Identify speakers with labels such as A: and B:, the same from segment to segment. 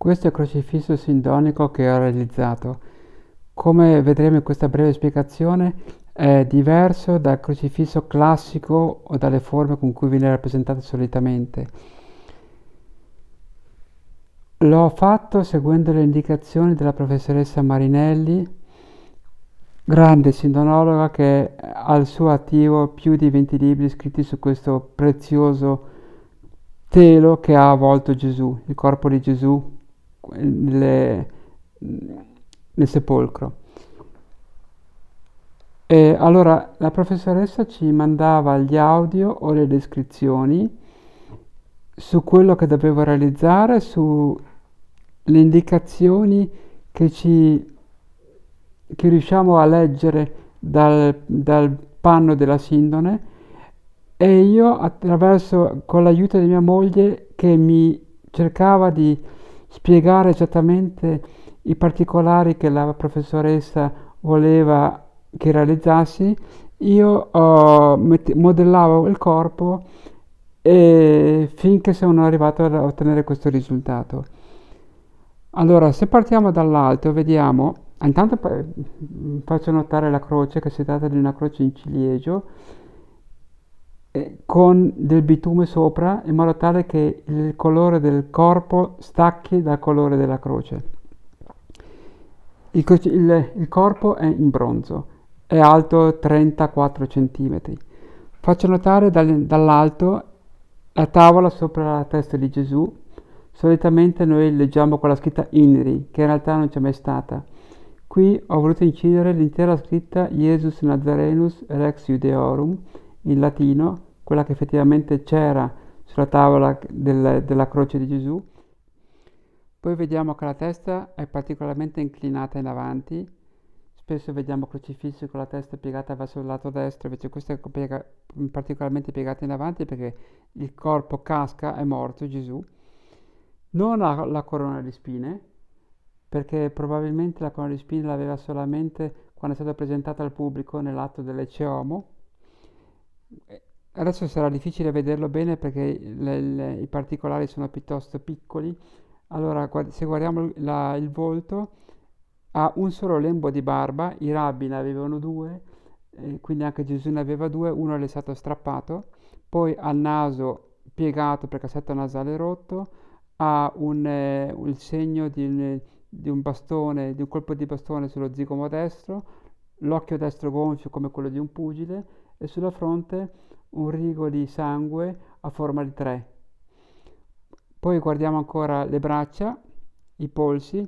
A: Questo è il crocifisso sindonico che ho realizzato. Come vedremo in questa breve spiegazione, è diverso dal crocifisso classico o dalle forme con cui viene rappresentato solitamente. L'ho fatto seguendo le indicazioni della professoressa Marinelli, grande sindonologa che ha al suo attivo più di 20 libri scritti su questo prezioso telo che ha avvolto Gesù, il corpo di Gesù nelle- nel sepolcro. E allora la professoressa ci mandava gli audio o le descrizioni su quello che dovevo realizzare, sulle indicazioni che che riusciamo a leggere dal panno della sindone e io attraverso, con l'aiuto di mia moglie che mi cercava di spiegare esattamente i particolari che la professoressa voleva che realizzassi, io modellavo il corpo e finché sono arrivato a ottenere questo risultato. Allora, se partiamo dall'alto, vediamo, intanto faccio notare la croce, che si tratta di una croce in ciliegio, con del bitume sopra, in modo tale che il colore del corpo stacchi dal colore della croce. Il corpo è in bronzo, è alto 34 centimetri. Faccio notare dall'alto la tavola sopra la testa di Gesù. Solitamente noi leggiamo con la scritta INRI, che in realtà non c'è mai stata. Qui ho voluto incidere l'intera scritta Jesus Nazarenus Rex Judeorum in latino, quella che effettivamente c'era sulla tavola della croce di Gesù. Poi vediamo che la testa è particolarmente inclinata in avanti. Spesso vediamo crocifissi con la testa piegata verso il lato destro, invece questa è particolarmente piegata in avanti perché il corpo casca, è morto Gesù. Non ha la corona di spine, perché probabilmente la corona di spine l'aveva solamente quando è stata presentata al pubblico nell'atto dell'Ecce Homo. Adesso sarà difficile vederlo bene perché i particolari sono piuttosto piccoli. Allora, se guardiamo il volto, ha un solo lembo di barba, i rabbi ne avevano due, quindi anche Gesù ne aveva due, uno le è stato strappato, poi ha il naso piegato perché il setto nasale rotto, ha il segno di un bastone, di un colpo di bastone sullo zigomo destro, l'occhio destro gonfio come quello di un pugile e sulla fronte un rigo di sangue a forma di 3. Poi guardiamo ancora le braccia, i polsi,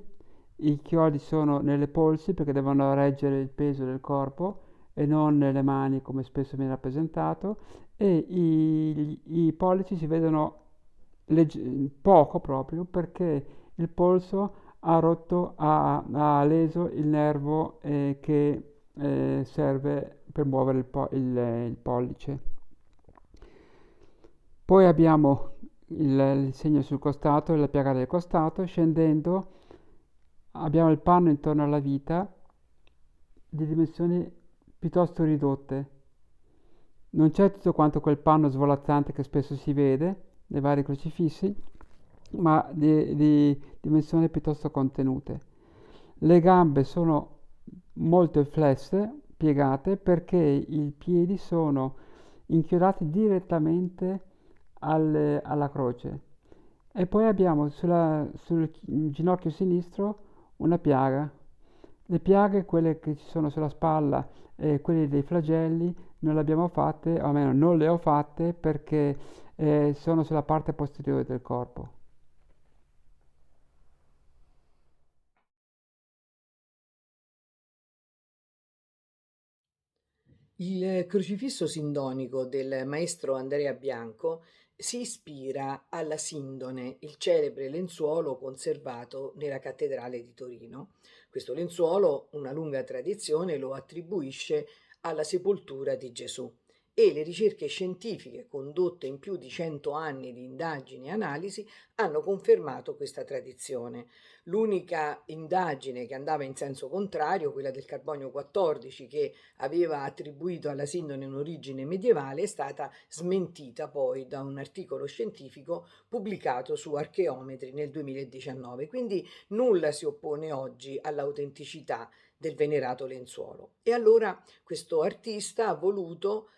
A: i chiodi sono nelle polsi perché devono reggere il peso del corpo e non nelle mani come spesso viene rappresentato e i pollici si vedono poco proprio perché il polso ha leso il nervo che serve per muovere il pollice. Poi abbiamo il segno sul costato e la piaga del costato. Scendendo abbiamo il panno intorno alla vita di dimensioni piuttosto ridotte. Non c'è tutto quanto quel panno svolazzante che spesso si vede nei vari crocifissi, ma di dimensioni piuttosto contenute. Le gambe sono molto flesse, piegate, perché i piedi sono inchiodati direttamente alla croce. E poi abbiamo sul ginocchio sinistro una piaga. Le piaghe, quelle che ci sono sulla spalla e quelle dei flagelli, non le abbiamo fatte, o almeno non le ho fatte perché sono sulla parte posteriore del corpo.
B: Il crocifisso sindonico del maestro Andrea Bianco si ispira alla Sindone, il celebre lenzuolo conservato nella cattedrale di Torino. Questo lenzuolo, una lunga tradizione, lo attribuisce alla sepoltura di Gesù e le ricerche scientifiche condotte in più di 100 anni di indagini e analisi hanno confermato questa tradizione. L'unica indagine che andava in senso contrario, quella del carbonio 14, che aveva attribuito alla sindone un'origine medievale, è stata smentita poi da un articolo scientifico pubblicato su Archeometri nel 2019. Quindi nulla si oppone oggi all'autenticità del venerato lenzuolo. E allora questo artista ha voluto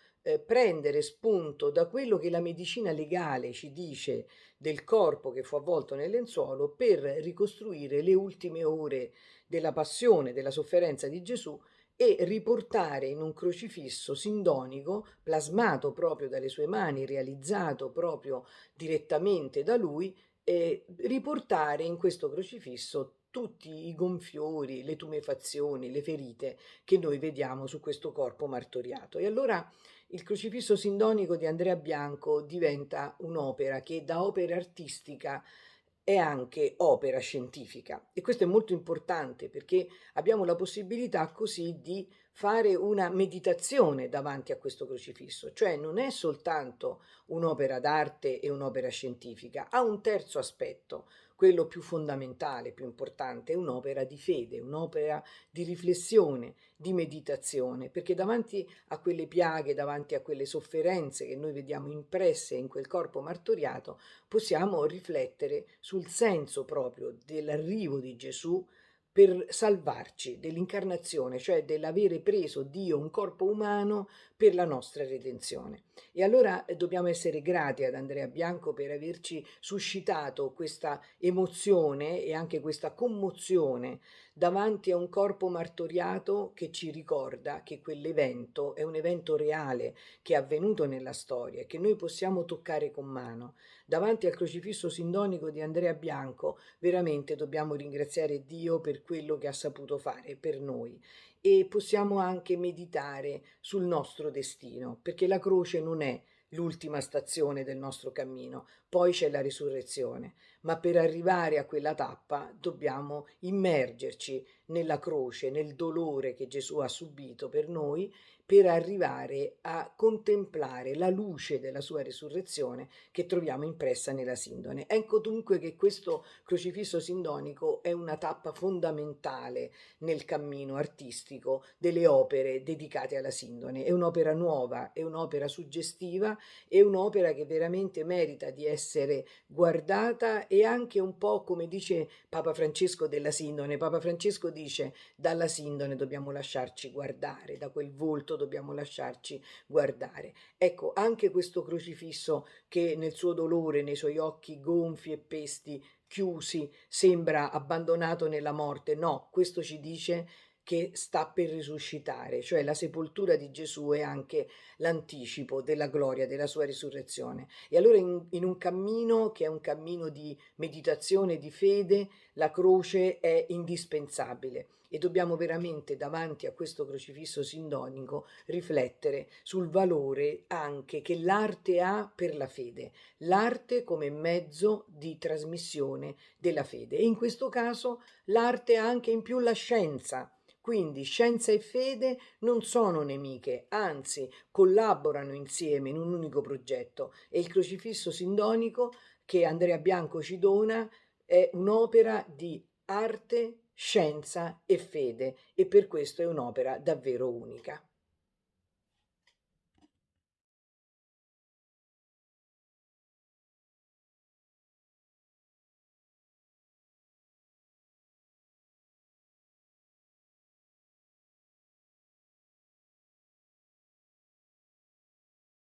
B: prendere spunto da quello che la medicina legale ci dice del corpo che fu avvolto nel lenzuolo per ricostruire le ultime ore della passione, della sofferenza di Gesù e riportare in un crocifisso sindonico, plasmato proprio dalle sue mani, realizzato proprio direttamente da lui, riportare in questo crocifisso tutti i gonfiori, le tumefazioni, le ferite che noi vediamo su questo corpo martoriato. E allora il crocifisso sindonico di Andrea Bianco diventa un'opera che da opera artistica è anche opera scientifica e questo è molto importante perché abbiamo la possibilità così di fare una meditazione davanti a questo crocifisso, cioè non è soltanto un'opera d'arte e un'opera scientifica, ha un terzo aspetto, quello più fondamentale, più importante, è un'opera di fede, un'opera di riflessione, di meditazione, perché davanti a quelle piaghe, davanti a quelle sofferenze che noi vediamo impresse in quel corpo martoriato, possiamo riflettere sul senso proprio dell'arrivo di Gesù per salvarci, dell'incarnazione, cioè dell'avere preso Dio un corpo umano per la nostra redenzione. E allora dobbiamo essere grati ad Andrea Bianco per averci suscitato questa emozione e anche questa commozione davanti a un corpo martoriato che ci ricorda che quell'evento è un evento reale che è avvenuto nella storia e che noi possiamo toccare con mano. Davanti al crocifisso sindonico di Andrea Bianco veramente dobbiamo ringraziare Dio per quello che ha saputo fare per noi e possiamo anche meditare sul nostro destino, perché la croce non è l'ultima stazione del nostro cammino, poi c'è la risurrezione, ma per arrivare a quella tappa dobbiamo immergerci nella croce, nel dolore che Gesù ha subito per noi, per arrivare a contemplare la luce della sua risurrezione che troviamo impressa nella sindone. Ecco dunque che questo crocifisso sindonico è una tappa fondamentale nel cammino artistico delle opere dedicate alla sindone. È un'opera nuova, è un'opera suggestiva, è un'opera che veramente merita di essere guardata e anche un po' come dice Papa Francesco della sindone. Papa Francesco dice dalla sindone dobbiamo lasciarci guardare, da quel volto dobbiamo lasciarci guardare. Ecco, anche questo crocifisso che nel suo dolore, nei suoi occhi gonfi e pesti, chiusi, sembra abbandonato nella morte. No, questo ci dice che sta per risuscitare, cioè la sepoltura di Gesù è anche l'anticipo della gloria, della sua risurrezione. E allora in un cammino che è un cammino di meditazione, di fede, la croce è indispensabile e dobbiamo veramente davanti a questo crocifisso sindonico riflettere sul valore anche che l'arte ha per la fede, l'arte come mezzo di trasmissione della fede e in questo caso l'arte ha anche in più la scienza. Quindi scienza e fede non sono nemiche, anzi collaborano insieme in un unico progetto e il crocifisso sindonico che Andrea Bianco ci dona è un'opera di arte, scienza e fede e per questo è un'opera davvero unica.